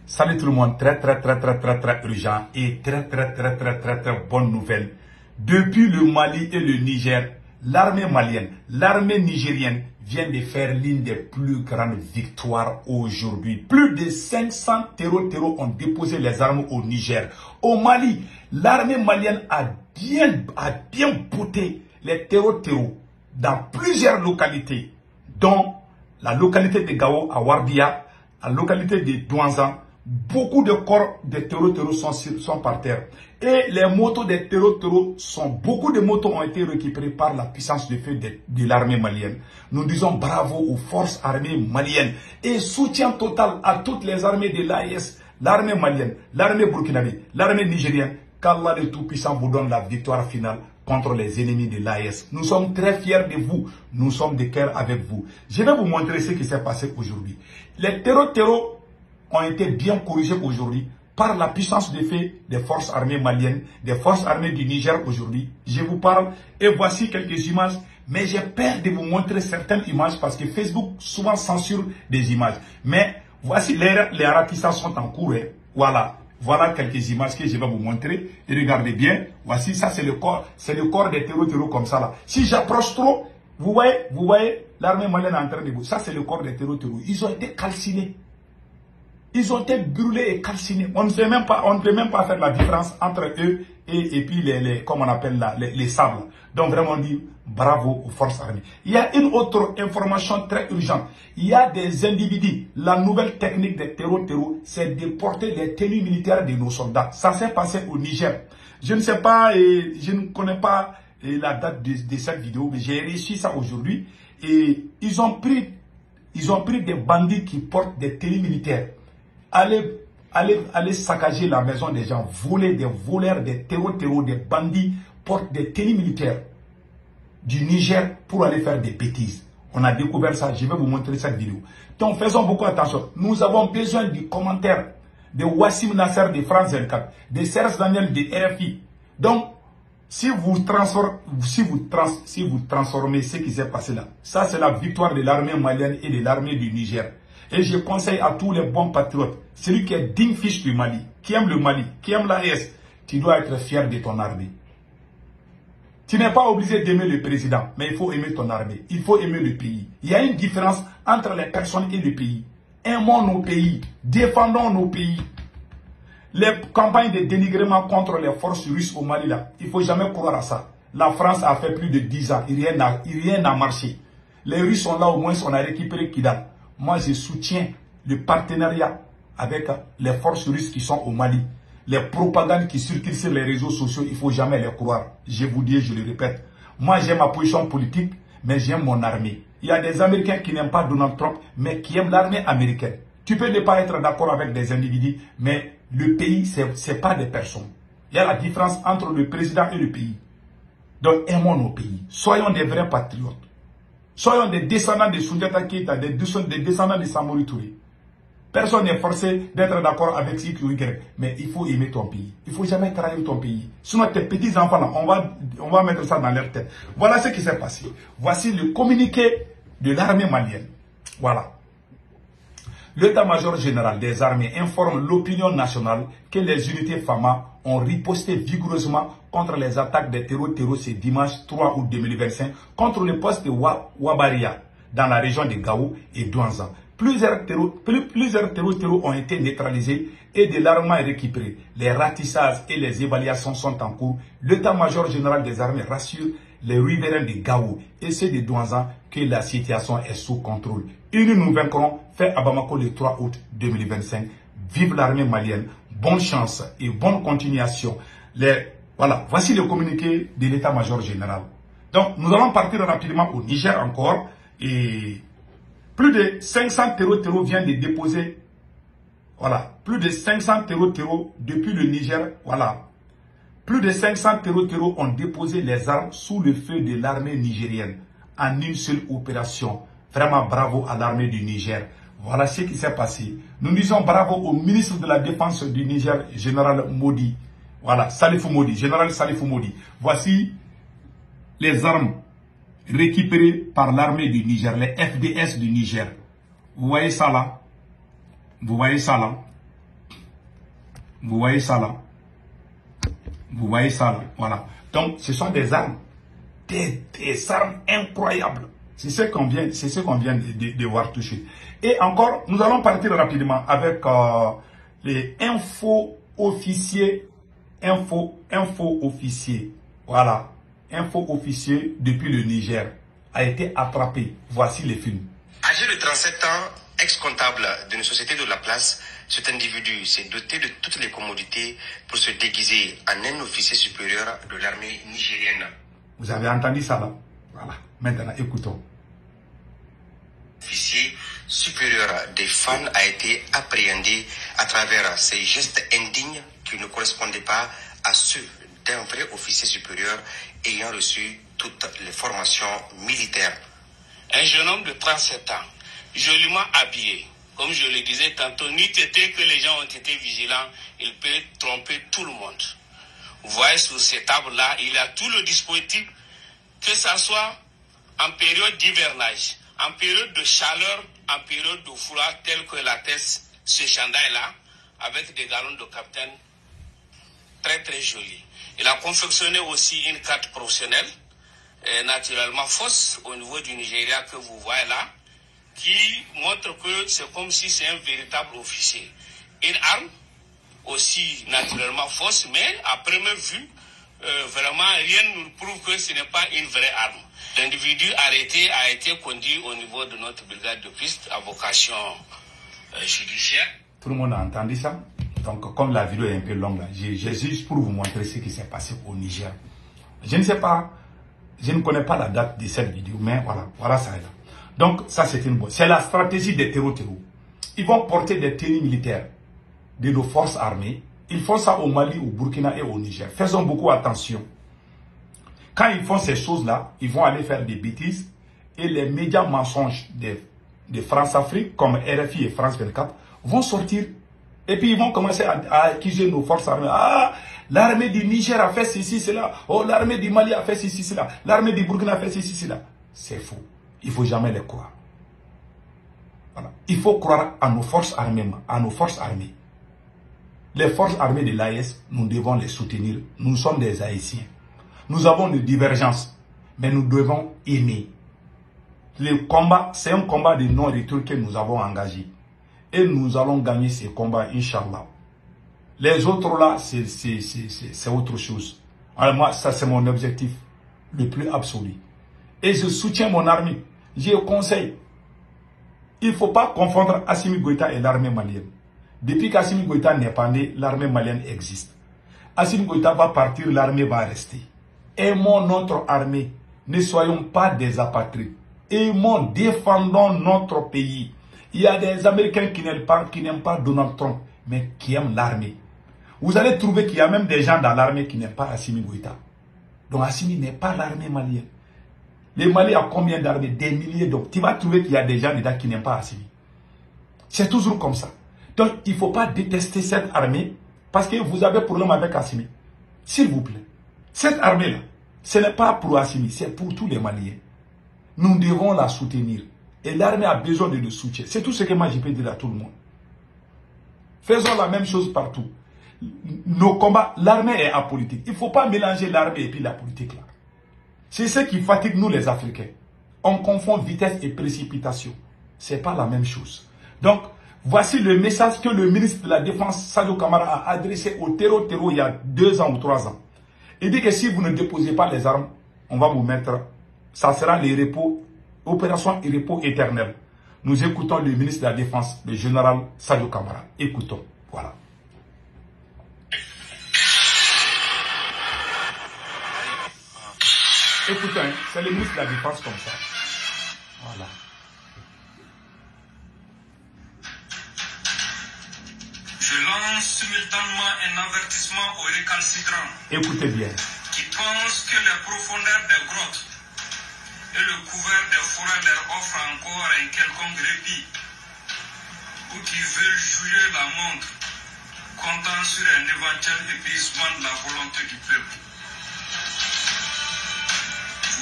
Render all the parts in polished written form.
Salut tout le monde, très urgent et très bonne nouvelle. Depuis le Mali et le Niger, l'armée malienne, l'armée nigérienne vient de faire l'une des plus grandes victoires aujourd'hui. Plus de 500 terreaux ont déposé les armes au Niger. Au Mali, l'armée malienne a bien bouté les terreaux dans plusieurs localités, dont la localité de Gao à Wardia, la localité de Douanzan. Beaucoup de corps de terreaux sont par terre. Et les motos des terreaux beaucoup de motos ont été récupérées par la puissance de feu de l'armée malienne. Nous disons bravo aux forces armées maliennes et soutien total à toutes les armées de l'AES, l'armée malienne, l'armée burkinabé, l'armée nigérienne. Qu'Allah le Tout-Puissant vous donne la victoire finale contre les ennemis de l'AES. Nous sommes très fiers de vous. Nous sommes de cœur avec vous. Je vais vous montrer ce qui s'est passé aujourd'hui. Les terreaux ont été bien corrigés aujourd'hui par la puissance de feu des forces armées maliennes, des forces armées du Niger aujourd'hui. Je vous parle et voici quelques images, mais j'ai peur de vous montrer certaines images parce que Facebook souvent censure des images. Mais voici les ratissages sont en cours. Voilà quelques images que je vais vous montrer. Et regardez bien, voici ça c'est le corps des terreaux comme ça là. Si j'approche trop, vous voyez l'armée malienne est en train de vous. Ça c'est le corps des terreaux. Ils ont été calcinés. Ils ont été brûlés et calcinés. On ne peut même pas faire la différence entre eux et puis comme on appelle là, les sables. Donc vraiment on dit bravo aux forces armées. Il y a une autre information très urgente. Il y a des individus. La nouvelle technique des terreaux, c'est de porter les tenues militaires de nos soldats. Ça s'est passé au Niger. Je ne sais pas et je ne connais pas la date de cette vidéo, mais j'ai réussi ça aujourd'hui. Et ils ont pris des bandits qui portent des tenues militaires. Aller saccager la maison des gens, voler des voleurs, des terreaux, des bandits, portent des tenues militaires du Niger pour aller faire des bêtises. On a découvert ça, je vais vous montrer cette vidéo. Donc faisons beaucoup attention. Nous avons besoin du commentaire de Wassim Nasser de France 24, de Serge Daniel de RFI. Donc, si vous transformez ce qui s'est passé là, ça c'est la victoire de l'armée malienne et de l'armée du Niger. Et je conseille à tous les bons patriotes, celui qui est digne fils du Mali, qui aime le Mali, qui aime l'AES, tu dois être fier de ton armée. Tu n'es pas obligé d'aimer le président, mais il faut aimer ton armée. Il faut aimer le pays. Il y a une différence entre les personnes et le pays. Aimons nos pays, défendons nos pays. Les campagnes de dénigrement contre les forces russes au Mali, là, il ne faut jamais croire à ça. La France a fait plus de 10 ans, rien n'a marché. Les Russes sont là, au moins on a récupéré Kidal. Moi, je soutiens le partenariat avec les forces russes qui sont au Mali. Les propagandes qui circulent sur les réseaux sociaux, il ne faut jamais les croire. Je vous dis, je le répète. Moi, j'ai ma position politique, mais j'aime mon armée. Il y a des Américains qui n'aiment pas Donald Trump, mais qui aiment l'armée américaine. Tu peux ne pas être d'accord avec des individus, mais le pays, ce n'est pas des personnes. Il y a la différence entre le président et le pays. Donc, aimons nos pays. Soyons des vrais patriotes. Soyons des descendants de Soundiata Keita, des descendants de Samori Touré. Personne n'est forcé d'être d'accord avec X ou Y, mais il faut aimer ton pays. Il ne faut jamais trahir ton pays. Sinon, tes petits-enfants, là, on va mettre ça dans leur tête. Voilà ce qui s'est passé. Voici le communiqué de l'armée malienne. Voilà. L'état-major général des armées informe l'opinion nationale que les unités FAMA ont riposté vigoureusement contre les attaques des terreaux ce dimanche 3 août 2025 contre le poste de Wabaria dans la région de Gao et Douanzan. Plusieurs terreaux ont été neutralisés et de l'armement est récupéré. Les ratissages et les évaluations sont en cours. L'état-major général des armées rassure les riverains de Gao et ceux de Douanzan que la situation est sous contrôle. Unis nous vaincrons, fait à Bamako le 3 août 2025. Vive l'armée malienne, bonne chance et bonne continuation. Voilà, voici le communiqué de l'état-major général. Donc, nous allons partir rapidement au Niger encore. Et plus de 500 terreaux viennent de déposer. Voilà, plus de 500 terreaux depuis le Niger. Voilà. Plus de 500 terreaux ont déposé les armes sous le feu de l'armée nigérienne en une seule opération. Vraiment bravo à l'armée du Niger. Voilà ce qui s'est passé. Nous disons bravo au ministre de la Défense du Niger, général Modi. Voilà, Salifou Modi, général Salifou Modi. Voici les armes récupérées par l'armée du Niger, les FDS du Niger. Vous voyez ça là? Vous voyez ça là? Vous voyez ça là? Vous voyez ça là? Voilà. Donc, ce sont des armes. Des armes incroyables. C'est ce qu'on vient, de voir tout de suite. Et encore, nous allons partir rapidement avec les info-officiers. Info-officier. Voilà. Info-officier depuis le Niger a été attrapé. Voici les films. Âgé de 37 ans, ex-comptable d'une société de la place, cet individu s'est doté de toutes les commodités pour se déguiser en un officier supérieur de l'armée nigérienne. Vous avez entendu ça là? Voilà. Maintenant, écoutons. Officier supérieur des fans a été appréhendé à travers ses gestes indignes qui ne correspondaient pas à ceux d'un vrai officier supérieur ayant reçu toutes les formations militaires. Un jeune homme de 37 ans, joliment habillé. Comme je le disais tantôt, n'eût été que les gens ont été vigilants, il peut tromper tout le monde. Vous voyez sur ces tables-là, il y a tout le dispositif, que ce soit en période d'hivernage, en période de chaleur, en période de froid, tel que l'atteste ce chandail-là, avec des galons de capitaine très très jolis. Il a confectionné aussi une carte professionnelle, naturellement fausse au niveau du Nigeria que vous voyez là, qui montre que c'est comme si c'est un véritable officier. Une arme aussi naturellement fausse, mais à première vue, vraiment rien ne nous prouve que ce n'est pas une vraie arme. L'individu arrêté a été conduit au niveau de notre brigade de piste à vocation judiciaire. Tout le monde a entendu ça? Donc, comme la vidéo est un peu longue, là, j'ai juste pour vous montrer ce qui s'est passé au Niger. Je ne sais pas, je ne connais pas la date de cette vidéo, mais voilà ça est là. Donc, ça c'est une bonne. C'est la stratégie des terreaux. Ils vont porter des tenues militaires de nos forces armées. Ils font ça au Mali, au Burkina et au Niger. Faisons beaucoup attention. Quand ils font ces choses-là, ils vont aller faire des bêtises et les médias mensonges de France-Afrique, comme RFI et France 24, vont sortir. Et puis ils vont commencer à accuser nos forces armées. Ah, l'armée du Niger a fait ceci, cela. Oh, l'armée du Mali a fait ceci, cela. L'armée du Burkina a fait ceci, cela. C'est faux. Il ne faut jamais les croire. Voilà. Il faut croire à nos forces armées. Les forces armées de l'AES, nous devons les soutenir. Nous sommes des Haïtiens. Nous avons des divergences, mais nous devons aimer. Le combat, c'est un combat de non-retour que nous avons engagé. Et nous allons gagner ces combats, Inch'Allah. Les autres là, c'est autre chose. Alors moi, ça c'est mon objectif le plus absolu. Et je soutiens mon armée. Je conseille. Il ne faut pas confondre Assimi Goïta et l'armée malienne. Depuis qu'Assimi Goïta n'est pas né, l'armée malienne existe. Assimi Goïta va partir, l'armée va rester. Aimons notre armée. Ne soyons pas des apatrides. Aimons, défendons notre pays. Il y a des Américains qui n'aiment pas Donald Trump, mais qui aiment l'armée. Vous allez trouver qu'il y a même des gens dans l'armée qui n'aiment pas Assimi Goïta. Donc Assimi n'est pas l'armée malienne. Le Mali a combien d'armées? Des milliers. Donc tu vas trouver qu'il y a des gens dedans qui n'aiment pas Assimi. C'est toujours comme ça. Donc il ne faut pas détester cette armée parce que vous avez problème avec Assimi. S'il vous plaît. Cette armée-là, ce n'est pas pour Assimi, c'est pour tous les Maliens. Nous devons la soutenir. Et l'armée a besoin de le soutien. C'est tout ce que moi je peux dire à tout le monde. Faisons la même chose partout. Nos combats, l'armée est apolitique. Il ne faut pas mélanger l'armée et puis la politique là. C'est ce qui fatigue nous les Africains. On confond vitesse et précipitation. Ce n'est pas la même chose. Donc, voici le message que le ministre de la Défense, Sadio Kamara, a adressé au terreau il y a 2 ans ou 3 ans. Il dit que si vous ne déposez pas les armes, on va vous mettre, ça sera les repos, opération et repos éternel. Nous écoutons le ministre de la Défense, le général Sadio Kamara. Écoutons. Voilà. Écoutez, c'est le ministre de la Défense comme ça. Voilà. Je lance simultanément un avertissement aux récalcitrants. Écoutez bien. Qui pensent que les profondeurs des grottes et le couvert des forêts leur offrent encore un quelconque répit, ou qui veulent jouer la montre, comptant sur un éventuel épuisement de la volonté du peuple.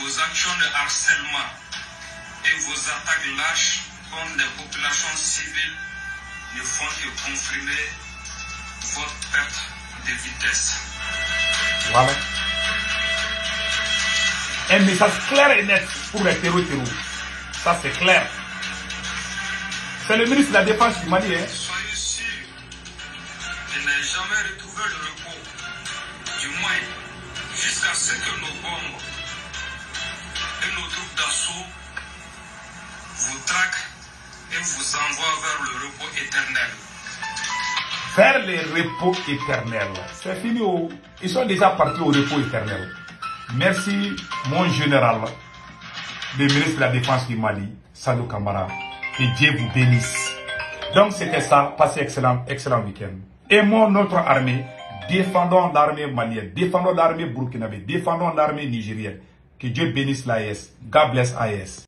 Vos actions de harcèlement et vos attaques lâches contre les populations civiles ne font que confirmer votre perte de vitesse. Voilà. Un message clair et net pour les terreaux. Ça, c'est clair. C'est le ministre de la Défense du Mali. Hein. Soyez sûr de ne jamais retrouver le repos. Du moins, jusqu'à ce que nos bombes et nos troupes d'assaut vous traquent et vous envoient vers le repos éternel. Vers le repos éternel. C'est fini. Ils sont déjà partis au repos éternel. Merci, mon général, le ministre de la Défense du Mali, Sadou Kamara. Que Dieu vous bénisse. Donc c'était ça. Passez excellent week-end. Aimons notre armée. Défendons l'armée malienne. Défendons l'armée burkinabé. Défendons l'armée nigérienne. Que Dieu bénisse l'AES. God bless AES.